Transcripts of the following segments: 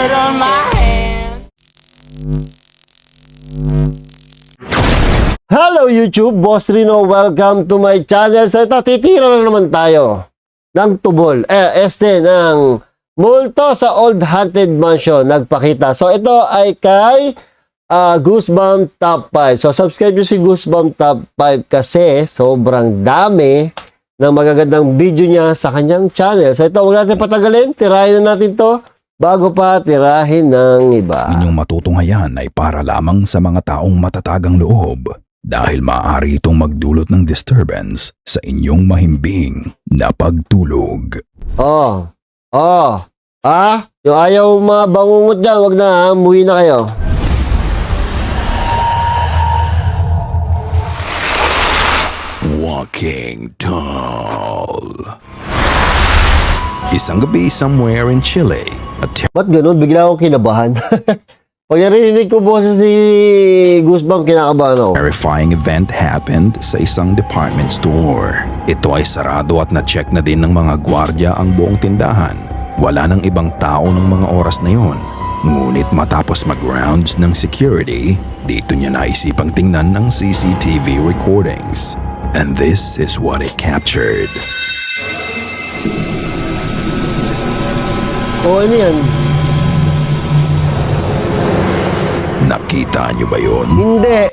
blood on my hands. Hello YouTube, Boss Rino, welcome to my channel. So ito, titira na naman tayo ng tubol, ng multo sa Old Haunted Mansion, nagpakita. So ito ay kay Goosebump Top 5. So subscribe nyo si Goosebump Top 5 kasi sobrang dami ng magagandang video niya sa kanyang channel. So ito, huwag natin patagalin, tirahin na natin to bago pa tirahin ng iba. Inyong matutunghayan ay para lamang sa mga taong matatagang loob dahil maaari itong magdulot ng disturbance sa inyong mahimbing na pagtulog. Yung ayaw mabangungot dyan, wag na, muwi na kayo. Walking Tall. Isang gabi somewhere in Chile, Ba't ganun? Bigla akong kinabahan. Pag narinig ko boses ni Goosebump, kinakabahan ako. terrifying event happened sa isang department store. Ito ay sarado at na-check na din ng mga gwardya ang buong tindahan. Wala nang ibang tao ng mga oras na yon. Ngunit matapos mag-rounds ng security, dito niya naisipang tingnan ang CCTV recordings. And this is what it captured. Ano yan? Nakita niyo ba yon? Hindi.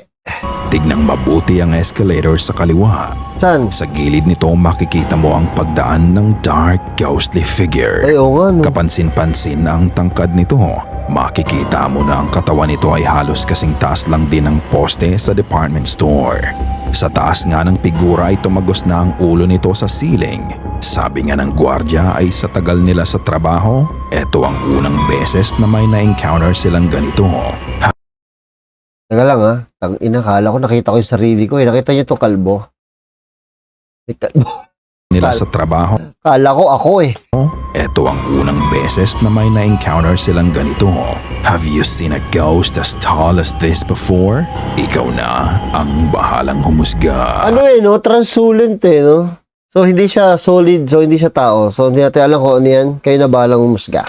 Tignang mabuti ang escalator sa kaliwa. Saan? Sa gilid nito makikita mo ang pagdaan ng dark ghostly figure. Ay, oo nga, no. Kapansin-pansin ang tangkad nito. Makikita mo na ang katawan nito ay halos kasing taas lang din ng poste sa department store. Sa taas nga ng figura ay tumagos na ang ulo nito sa ceiling. Sabi nga ng gwardya ay sa tagal nila sa trabaho, eto ang unang beses na may na-encounter silang ganito. Taga lang ha. Tangina, kala ko nakita ko yung sarili ko. Nakita niyo to kalbo. May kalbo. Nila sa trabaho, Kala ko ako eh. eto ang unang beses na may na-encounter silang ganito. Have you seen a ghost as tall as this before? Ikaw na ang bahalang humusga. Ano eh, no? Translucent eh, no? So, hindi siya solid. So, hindi siya tao. So, hindi natin alam kung ano yan. Kayo na bahalang umusga.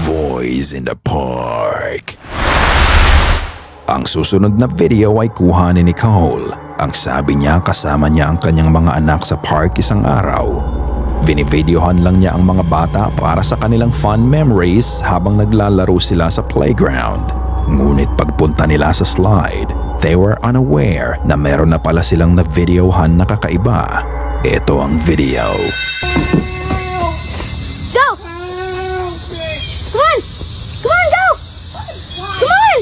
Voice in the park. Ang susunod na video ay kuha ni Nicole. Ang sabi niya kasama niya ang kanyang mga anak sa park isang araw. Binivideohan lang niya ang mga bata para sa kanilang fun memories habang naglalaro sila sa playground. Ngunit pagpunta nila sa slide, they were unaware na meron na pala silang na-videohan na kakaiba. Ito ang video. Go! Come on! Come on, go! Come on!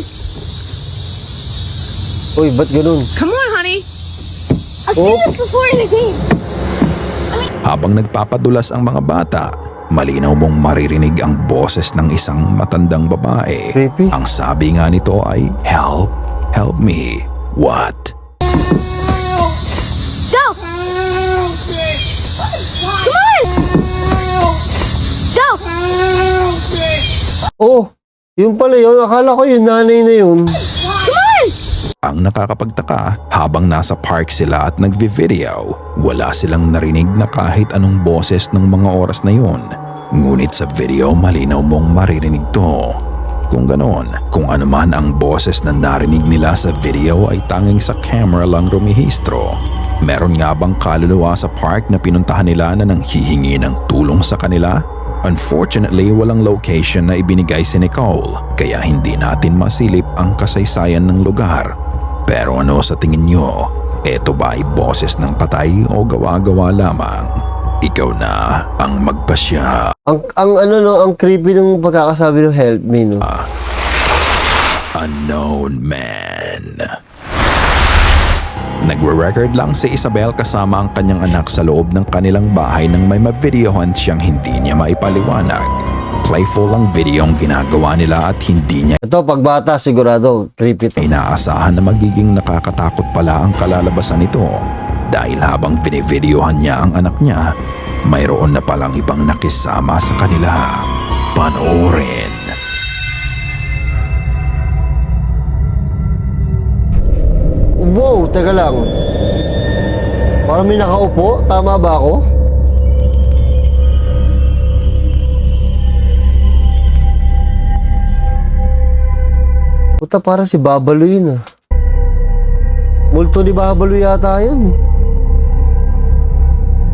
Uy, ba't ganun? Come on, honey! I've seen this before in the game. Habang nagpapadulas ang mga bata, malinaw mong maririnig ang boses ng isang matandang babae. Creepy. Ang sabi nga nito ay, "Help, help me." What? Go! Come on! Go! Oh, yun pala yun. Akala ko yung nanay na yun. Ang nakakapagtaka, habang nasa park sila at nagvi-video, wala silang narinig na kahit anong boses ng mga oras na yun. Ngunit sa video malinaw mong maririnig to. Kung ganon, kung ano man ang boses na narinig nila sa video ay tanging sa camera lang rumihistro. Meron nga bang kaluluwa sa park na pinuntahan nila na nang hihingi ng tulong sa kanila? Unfortunately, walang location na ibinigay si Nicole, kaya hindi natin masilip ang kasaysayan ng lugar. Pero ano sa tingin nyo? Eto ba ay boses ng patay o gawa-gawa lamang? Ikaw na ang magpasya. Ang creepy ng pagkakasabi ng help me, no? Unknown Man. Nagre-record lang si Isabel kasama ang kanyang anak sa loob ng kanilang bahay nang may mavideohan siyang hindi niya maipaliwanag. Playful ang video ang ginagawa nila at hindi niya Ito, pagbata, sigurado, creepy to. inaasahan na magiging nakakatakot pala ang kalalabasan nito. Dahil habang binivideohan niya ang anak niya, mayroon na palang ibang nakisama sa kanila. Panoorin. Wow, teka lang. Parang may nakaupo. Tama ba ako? Puta, para si Babalo yun ah. Multo ni Babalo yata yun.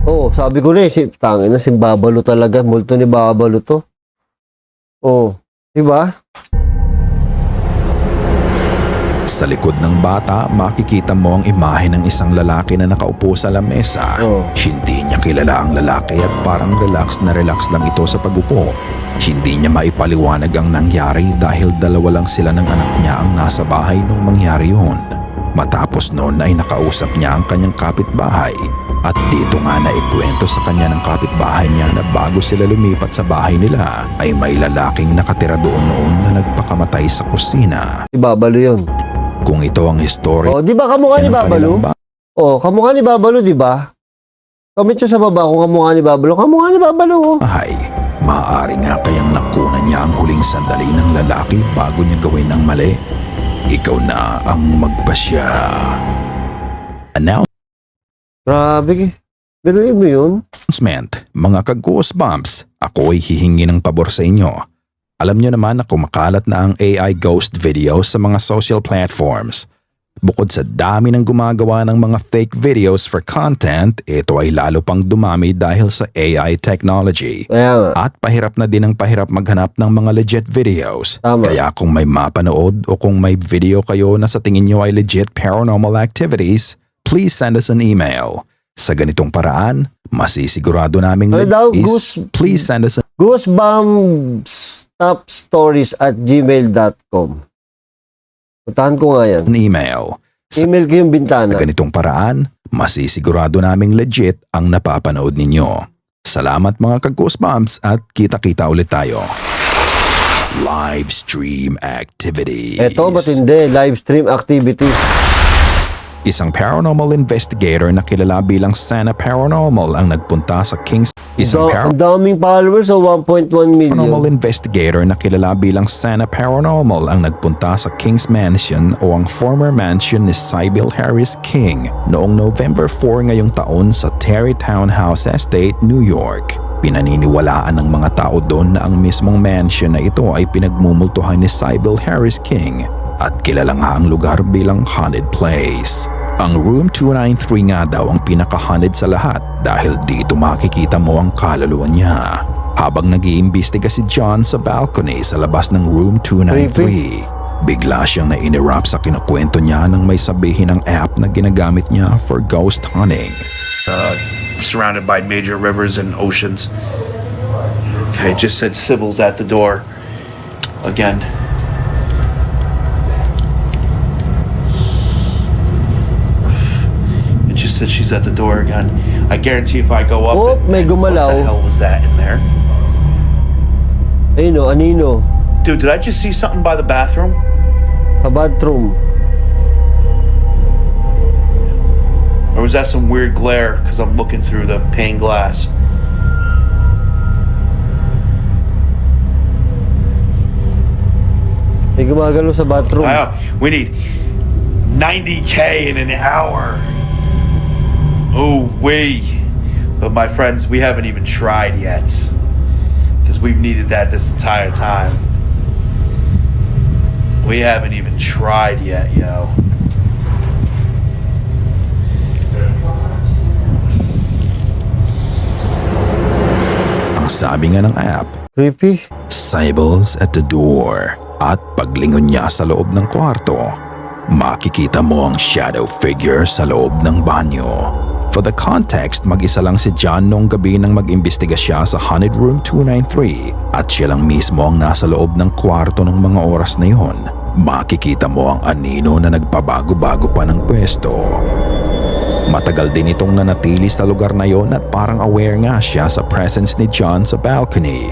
Oo, sabi ko na eh, tangin na si Babalo talaga. Multo ni Babalo to. Oo, diba? Sa likod ng bata, makikita mo ang imahe ng isang lalaki na nakaupo sa lamesa. Oo. Hindi niya kilala ang lalaki at parang relax na relax lang ito sa pagupo. Hindi niya maipaliwanag ang nangyari dahil dalawa lang sila ng anak niya ang nasa bahay nung mangyari yun. Matapos noon ay nakausap niya ang kanyang kapitbahay at dito nga na ikwento sa kanya ng kapitbahay niya na bago sila lumipat sa bahay nila ay may lalaking nakatira doon noon na nagpakamatay sa kusina. Si Babalo yun. Kung ito ang history Oh, di ba kamukha ni ng Babalo? kanilang Oh, kamukha ni Babalo, di ba? Comment nyo sa baba kung kamukha ni Babalo. Kamukha ni Babalo. Oh. bahay, maaari nga kayang nakuna niya ang huling sandali ng lalaki bago niya gawin ang mali. Ikaw na ang magpasya. Grabe. Biruin mo yun? Announcement, mga ka-Goosebumps, ako ay hihingi ng pabor sa inyo. Alam niyo naman na kumakalat na ang AI ghost videos sa mga social platforms. Bukod sa dami ng gumagawa ng mga fake videos for content, ito ay lalo pang dumami dahil sa AI technology. Kaya nga. At pahirap na din ang pahirap maghanap ng mga legit videos. Tama. Kaya kung may mapanood o kung may video kayo na sa tingin nyo ay legit paranormal activities, please send us an email. Sa ganitong paraan, masisigurado naming Ano daw? please send us goosebumpstopstories@gmail.com. Puntahan ko nga yan. an email. Sa Email ko yung bintana. ganitong paraan, masisigurado naming legit ang napapanood ninyo. Salamat mga ka-Goosebumps at kita-kita ulit tayo. Live stream activities. Eto, ba't hindi? Live stream activities. Isang paranormal investigator na kilala bilang Sana Paranormal ang nagpunta sa Kings. Isang Ang daming followers, so 1.1 paranormal million. investigator na kilala bilang Sana Paranormal ang nagpunta sa King's Mansion o ang former mansion ni Sybil Harris King noong November 4 ngayong taon sa Tarrytown House Estate, New York. Pinaniniwalaan ng mga tao doon na ang mismong mansion na ito ay pinagmumultuhan ni Sybil Harris King at kilala nga ang lugar bilang haunted place. Ang Room 293 nga daw ang pinaka-haunted sa lahat dahil dito makikita mo ang kaluluwa niya. Habang nag-iimbestiga si John sa balcony sa labas ng Room 293, bigla siyang na-interrupt sa kinukwento niya nang may sabihin ang app na ginagamit niya for ghost hunting. Surrounded by major rivers and oceans. Okay, it just said Sybil's at the door. Again. It just said she's at the door again. I guarantee if I go up, Oh, may what gumalaw. the hell was that in there? Ayun o, anino? Dude, did I just see something by the bathroom? Sa bathroom. Or was that some weird glare because I'm looking through the pane glass? May gumagalo sa bathroom. Wow, we need 90K in an hour. Oh, but my friends, we haven't even tried yet. Because we've needed that this entire time. We haven't even tried yet, yo. Ang sabi nga ng app, Creepy. Sybil's at the door. At paglingon niya sa loob ng kwarto, makikita mo ang shadow figure sa loob ng banyo. For the context, mag-isa lang si John noong gabi nang mag-imbestiga siya sa Haunted Room 293 at siya lang mismo ang nasa loob ng kwarto ng mga oras na yon. Makikita mo ang anino na nagpabago-bago pa ng pwesto. Matagal din itong nanatili sa lugar na yon at parang aware nga siya sa presence ni John sa balcony.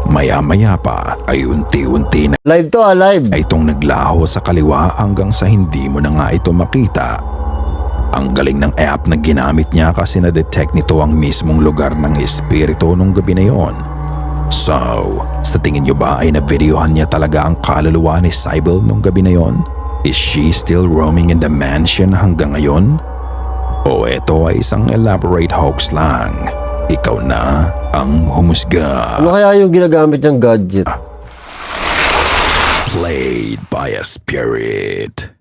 Maya-maya pa ay unti-unti na Live to, live. itong naglaho sa kaliwa hanggang sa hindi mo na nga ito makita. Ang galing ng app na ginamit niya kasi na-detect nito ang mismong lugar ng espiritu nung gabi na yon. So, sa tingin niyo ba ay na-videohan niya talaga ang kaluluwa ni Sybil nung gabi na yon? Is she still roaming in the mansion hanggang ngayon? O ito ay isang elaborate hoax lang? Ikaw na ang humusga. Ano kaya yung ginagamit niyang gadget? played by a spirit.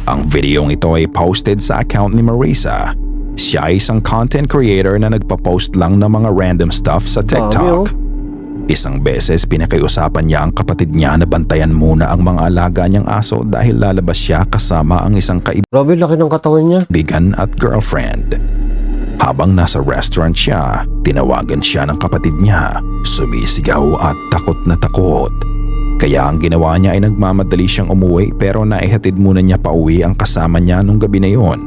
Ang videong ito ay posted sa account ni Marisa. Siya ay isang content creator na nagpa-post lang ng mga random stuff sa TikTok. Isang beses pinakiusapan niya ang kapatid niya na bantayan muna ang mga alaga niyang aso dahil lalabas siya kasama ang isang Grabe, laki ng katawan niya. kaibigan at girlfriend. Habang nasa restaurant siya, tinawagan siya ng kapatid niya, sumisigaw at takot na takot. Kaya ang ginawa niya ay nagmamadali siyang umuwi pero naihatid muna niya pauwi ang kasama niya nung gabi na yon.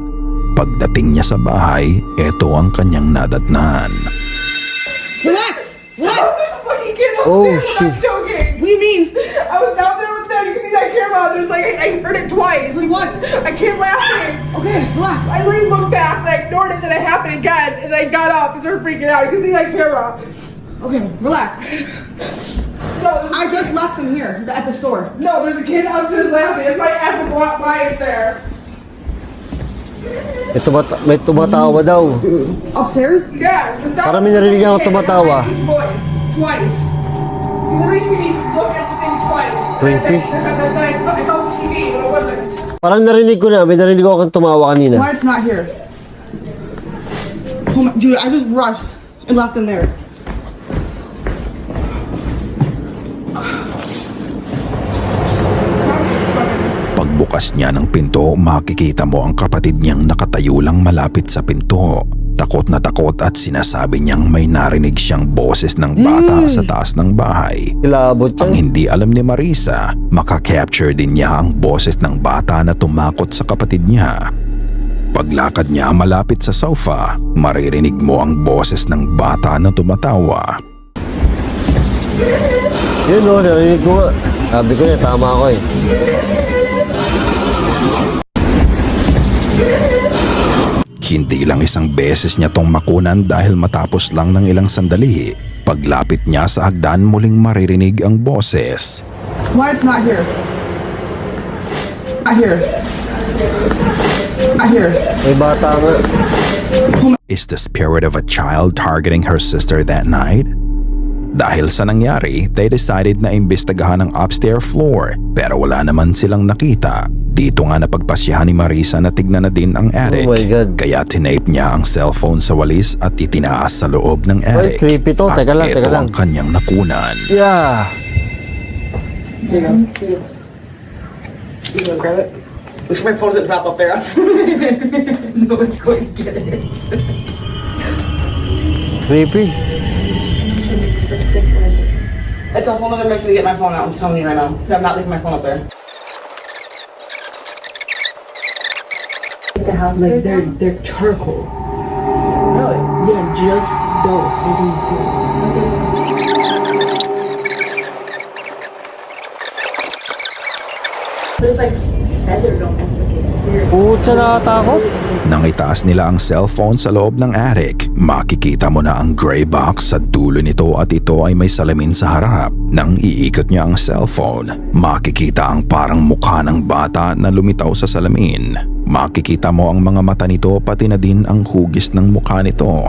Pagdating niya sa bahay, eto ang kanyang nadatnan. Relax! Relax! Fucking kid upstairs. Oh, I'm shit. not joking. What do you mean? I was down there with them. You can see that camera. There's like I heard it twice. Like what? I kept laughing. Okay, relax. I literally looked back, and I ignored it, then it happened again, and I got up and started freaking out. You can see that camera. Okay, relax. No, I just left them here at the store. no, there's a kid upstairs laughing. It's my effing wife there. May tumatawa daw. Upstairs? Yes. the sound- Parang may narinig ako tumatawa. Twice. You literally see me look at the thing twice. Creepy. And then I thought it was TV, but it wasn't. Parang narinig ko na. May narinig ako kang tumawa kanina. Why it's not here? Oh my, dude, I just rushed and left them there. Pagbukas niya ng pinto, makikita mo ang kapatid niyang nakatayo lang malapit sa pinto. Takot na takot at sinasabi niyang may narinig siyang boses ng bata sa taas ng bahay. Kilabot Ang siya. hindi alam ni Marisa, makakapture din niya ang boses ng bata na tumakot sa kapatid niya. Paglakad niya malapit sa sofa, maririnig mo ang boses ng bata na tumatawa. Yun o, narinig ko nga. Sabi ko na, tama ako eh. Hindi lang isang beses niya tong makunan dahil matapos lang ng ilang sandali. Paglapit niya sa hagdan, muling maririnig ang boses. Why it's not here? Not here. Not here. May bata nga. Is the spirit of a child targeting her sister that night? Dahil sa nangyari, they decided na imbestigahan ang upstairs floor pero wala naman silang nakita. Dito nga napagpasyahan ni Marisa na tignan na din ang attic. Oh my God. Kaya tinape niya ang cellphone sa walis at itinaas sa loob ng attic. creepy to. At Teka lang, ito teka lang. ang kanyang nakunan. Yeah. You gonna grab it? Looks like my phone doesn't drop up there. No one's going to get it. Creepy. It's a whole other mission to get my phone out, I'm telling you right now. Because I'm not leaving my phone up there. Like they're charcoal. Really? Yeah, just those. I didn't see it. There's like Feathers almost like it's weird. Pucha, nakatakot. Nang itaas nila ang cellphone sa loob ng attic, makikita mo na ang gray box sa dulo nito at ito ay may salamin sa harap. Nang iikot niya ang cellphone, makikita ang parang mukha ng bata na lumitaw sa salamin. Makikita mo ang mga mata nito pati na din ang hugis ng mukha nito.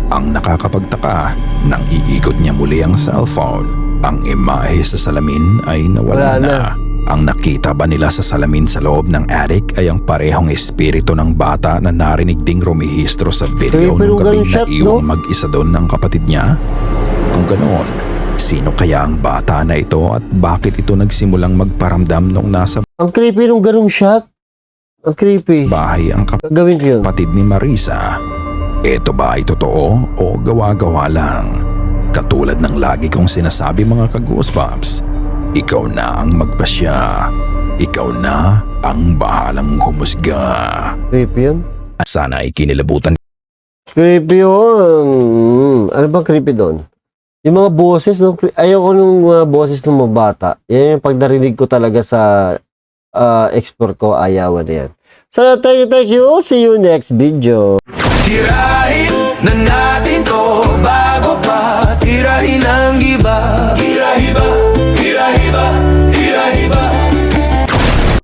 Ang nakakapagtaka, nang iikot niya muli ang cellphone, ang imahe sa salamin ay nawala Wala na. na. Ang nakita ba nila sa salamin sa loob ng attic ay ang parehong espiritu ng bata na narinig ding rumihistro sa video Pero nung ganun gabing shot, naiwang no? mag-isa doon ng kapatid niya? Kung ganoon, sino kaya ang bata na ito at bakit ito nagsimulang magparamdam nung nasa Ang creepy nung ganung shot. Ang creepy. bahay ang Gagawin ko yun. kapatid ni Marisa? Ito ba ay totoo o gawa-gawa lang? Katulad ng lagi kong sinasabi mga ka-Goosebumps, ikaw na ang magpasya. Ikaw na ang bahalang humusga. Creepy yun. Sana ay kinilabutan Creepy yun. Ano bang creepy doon? Yung mga boses, no? Ayoko nung mga boses ng mga bata. Yan yung pag narinig ko talaga sa explore ko, ayawan na yan. So, thank you. See you next video. Tirahin na